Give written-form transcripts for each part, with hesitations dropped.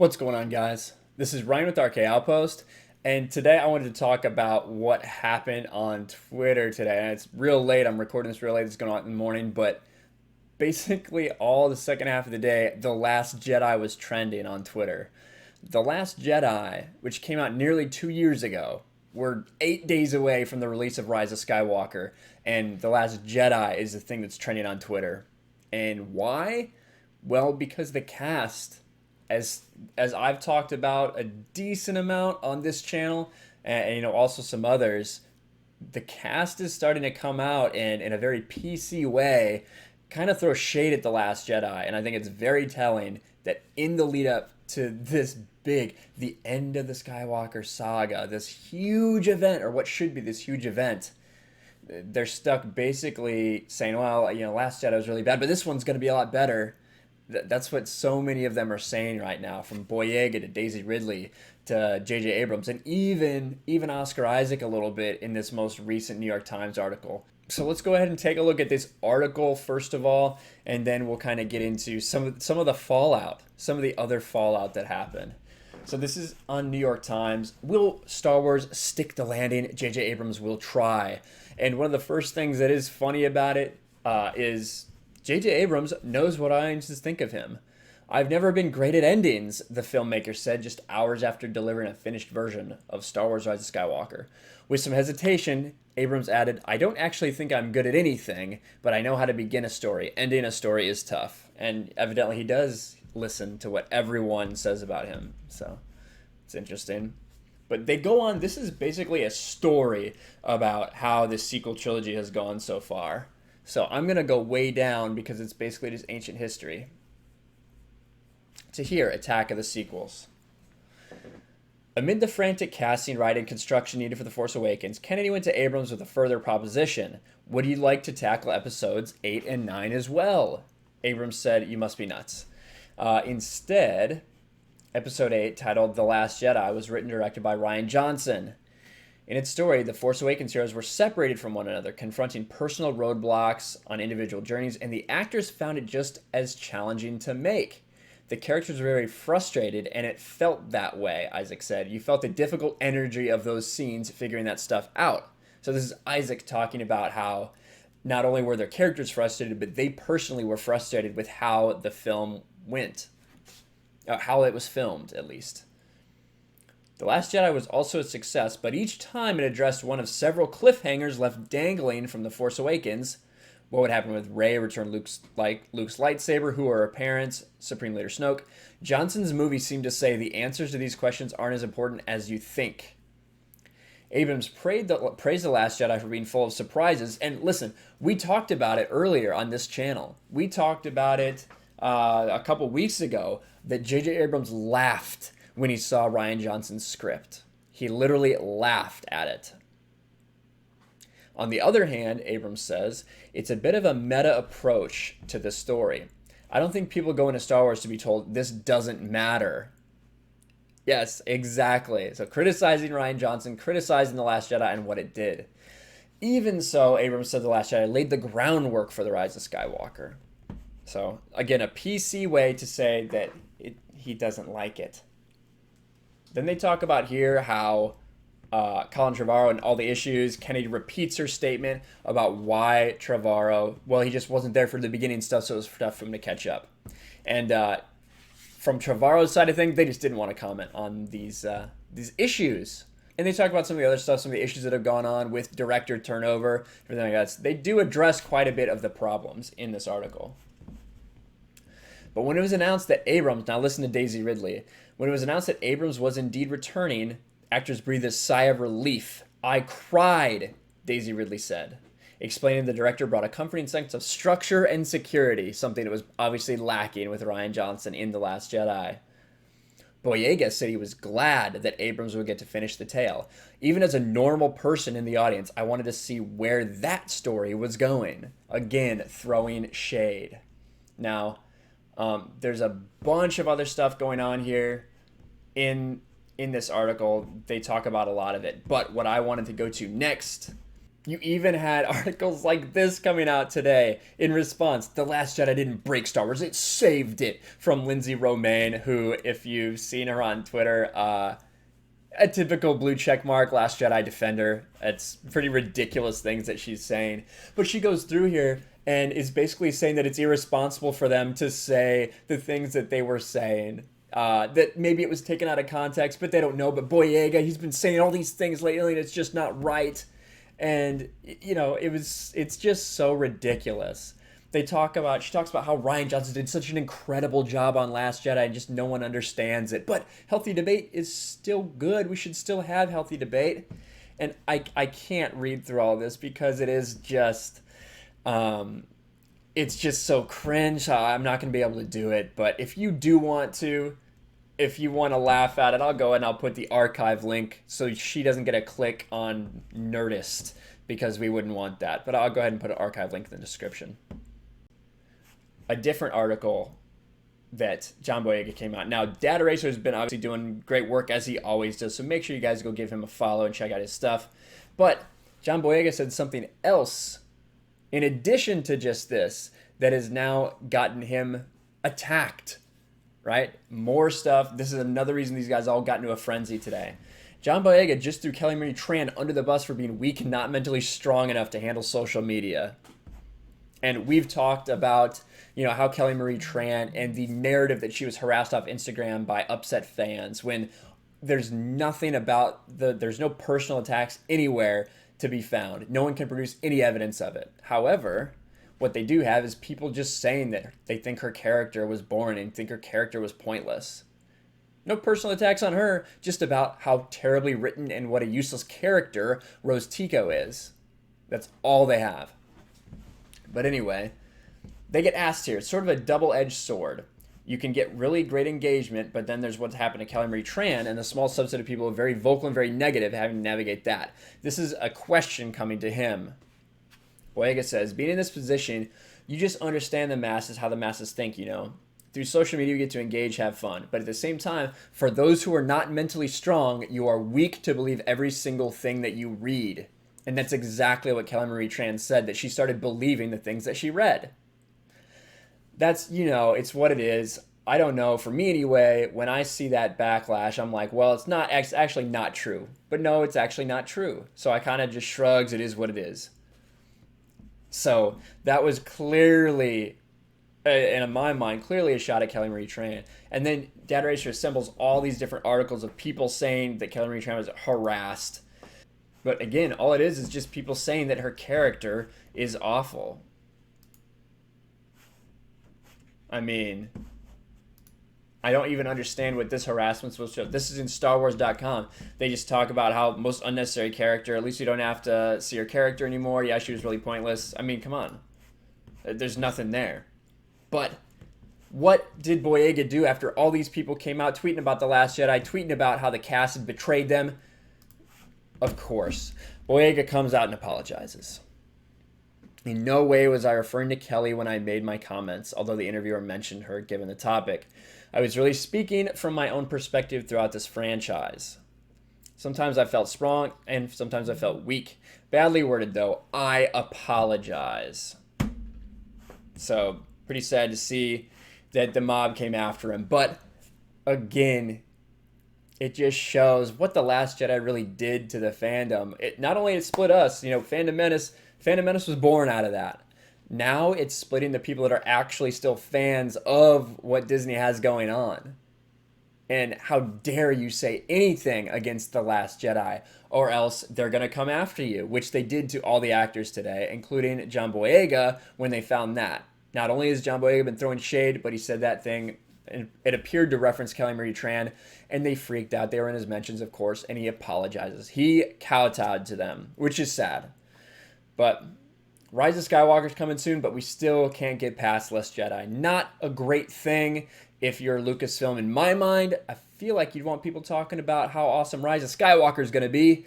What's going on, guys? This is Ryan with RK Outpost, and today I wanted to talk about what happened on Twitter today. And it's real late. I'm recording this real late. It's going on in the morning, but basically all the second half of the day, The Last Jedi was trending on Twitter. The Last Jedi, which came out nearly 2 years ago, we're 8 days away from the release of Rise of Skywalker, and The Last Jedi is the thing that's trending on Twitter. And why? Well, because the cast, as I've talked about a decent amount on this channel, and also some others, the cast is starting to come out and in a very PC way kind of throw shade at The Last Jedi. And I think it's very telling that in the lead up to this the end of the Skywalker saga, this huge event, or what should be this huge event, they're stuck basically saying, well, Last Jedi was really bad, but this one's going to be a lot better. That's what so many of them are saying right now, from Boyega to Daisy Ridley to J.J. Abrams, and even Oscar Isaac a little bit in this most recent New York Times article. So let's go ahead and take a look at this article first of all, and then we'll kind of get into some of the fallout, some of the other fallout that happened. So this is on New York Times. Will Star Wars stick the landing? J.J. Abrams will try. And one of the first things that is funny about it is J.J. Abrams knows what audiences think of him. I've never been great at endings, the filmmaker said just hours after delivering a finished version of Star Wars Rise of Skywalker. With some hesitation, Abrams added, I don't actually think I'm good at anything, but I know how to begin a story. Ending a story is tough. And evidently he does listen to what everyone says about him. So it's interesting. But they go on, this is basically a story about how this sequel trilogy has gone so far. So I'm going to go way down because it's basically just ancient history. To here, Attack of the Sequels. Amid the frantic casting, writing, construction needed for The Force Awakens, Kennedy went to Abrams with a further proposition. Would you like to tackle episodes 8 and 9 as well? Abrams said, you must be nuts. Instead, episode 8, titled The Last Jedi, was written and directed by Rian Johnson. In its story, the Force Awakens heroes were separated from one another, confronting personal roadblocks on individual journeys, and the actors found it just as challenging to make. The characters were very frustrated, and it felt that way, Isaac said. You felt the difficult energy of those scenes figuring that stuff out. So this is Isaac talking about how not only were their characters frustrated, but they personally were frustrated with how the film went. How it was filmed, at least. The Last Jedi was also a success, but each time it addressed one of several cliffhangers left dangling from The Force Awakens. What would happen with Rey return Luke's lightsaber, who are her parents, Supreme Leader Snoke? Johnson's movie seemed to say the answers to these questions aren't as important as you think. Abrams praised The Last Jedi for being full of surprises. And listen, we talked about it earlier on this channel. We talked about it a couple weeks ago that J.J. Abrams laughed when he saw Rian Johnson's script. He literally laughed at it. On the other hand, Abrams says, it's a bit of a meta approach to the story. I don't think people go into Star Wars to be told this doesn't matter. Yes, exactly. So criticizing Rian Johnson, criticizing The Last Jedi and what it did. Even so, Abrams said The Last Jedi laid the groundwork for the Rise of Skywalker. So again, a PC way to say that he doesn't like it. Then they talk about here how Colin Trevorrow and all the issues. Kennedy repeats her statement about why Trevorrow, well, he just wasn't there for the beginning stuff, so it was tough for him to catch up. And from Trevorrow's side of things, they just didn't want to comment on these issues. And they talk about some of the other stuff, some of the issues that have gone on with director turnover, everything like that. They do address quite a bit of the problems in this article. But when it was announced that Abrams, now listen to Daisy Ridley, when it was announced that Abrams was indeed returning, actors breathed a sigh of relief. I cried, Daisy Ridley said, explaining the director brought a comforting sense of structure and security, something that was obviously lacking with Rian Johnson in The Last Jedi. Boyega said he was glad that Abrams would get to finish the tale. Even as a normal person in the audience, I wanted to see where that story was going. Again, throwing shade. Now, there's a bunch of other stuff going on here in this article. They talk about a lot of it. But what I wanted to go to next You even had articles like this coming out today in response. The Last Jedi didn't break Star Wars, it saved it, from Lindsay Romaine, who, if you've seen her on Twitter, a typical blue check mark Last Jedi defender. It's pretty ridiculous things that she's saying. But she goes through here and is basically saying that it's irresponsible for them to say the things that they were saying. That maybe it was taken out of context, but they don't know. But Boyega, he's been saying all these things lately and it's just not right. And, you know, it's just so ridiculous. She talks about how Rian Johnson did such an incredible job on Last Jedi and just no one understands it. But healthy debate is still good. We should still have healthy debate. And I can't read through all this because it is just, it's just so cringe. I'm not going to be able to do it. But if you do want to, if you want to laugh at it, I'll go and I'll put the archive link so she doesn't get a click on Nerdist because we wouldn't want that. But I'll go ahead and put an archive link in the description. A different article that John Boyega came out. Now, Data Racer has been obviously doing great work as he always does, so make sure you guys go give him a follow and check out his stuff. But John Boyega said something else in addition to just this that has now gotten him attacked, right? More stuff. This is another reason these guys all got into a frenzy today. John Boyega just threw Kelly Marie Tran under the bus for being weak and not mentally strong enough to handle social media. And we've talked about, you know, how Kelly Marie Tran and the narrative that she was harassed off Instagram by upset fans when there's nothing about there's no personal attacks anywhere to be found. No one can produce any evidence of it. However, what they do have is people just saying that they think her character was boring and think her character was pointless. No personal attacks on her, just about how terribly written and what a useless character Rose Tico is. That's all they have. But anyway, they get asked here. It's sort of a double-edged sword. You can get really great engagement, but then there's what's happened to Kelly Marie Tran and the small subset of people who are very vocal and very negative having to navigate that. This is a question coming to him. Boyega says, being in this position, you just understand the masses, how the masses think, you know. Through social media, you get to engage, have fun. But at the same time, for those who are not mentally strong, you are weak to believe every single thing that you read. And that's exactly what Kelly Marie Tran said, that she started believing the things that she read. That's, you know, it's what it is. I don't know. For me anyway, when I see that backlash, I'm like, well, it's actually not true. But no, it's actually not true. So I kind of just shrugs. It is what it is. So that was clearly, in my mind, clearly a shot at Kelly Marie Tran. And then Data Racer assembles all these different articles of people saying that Kelly Marie Tran was harassed. But again, all it is just people saying that her character is awful. I mean, I don't even understand what this harassment's supposed to show. This is in StarWars.com. They just talk about how most unnecessary character. At least you don't have to see her character anymore. Yeah, she was really pointless. I mean, come on. There's nothing there. But what did Boyega do after all these people came out tweeting about The Last Jedi, tweeting about how the cast had betrayed them? Of course, Boyega comes out and apologizes. In no way was I referring to Kelly when I made my comments, although the interviewer mentioned her given the topic. I was really speaking from my own perspective throughout this franchise. Sometimes I felt strong and sometimes I felt weak. Badly worded though. I apologize. So, pretty sad to see that the mob came after him. But, again, it just shows what The Last Jedi really did to the fandom. It not only it split us, you know, Phantom Menace was born out of that. Now it's splitting the people that are actually still fans of what Disney has going on. And how dare you say anything against The Last Jedi, or else they're going to come after you, which they did to all the actors today, including John Boyega when they found that. Not only has John Boyega been throwing shade, but he said that thing, and it appeared to reference Kelly Marie Tran, and they freaked out. They were in his mentions, of course, and he apologizes. He kowtowed to them, which is sad. But Rise of Skywalker's coming soon, but we still can't get past Last Jedi. Not a great thing if you're Lucasfilm. In my mind, I feel like you'd want people talking about how awesome Rise of Skywalker is going to be,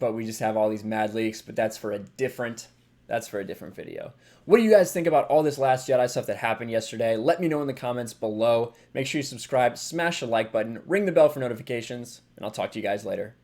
but we just have all these mad leaks, but that's for a different video. What do you guys think about all this Last Jedi stuff that happened yesterday? Let me know in the comments below. Make sure you subscribe, smash the like button, ring the bell for notifications, and I'll talk to you guys later.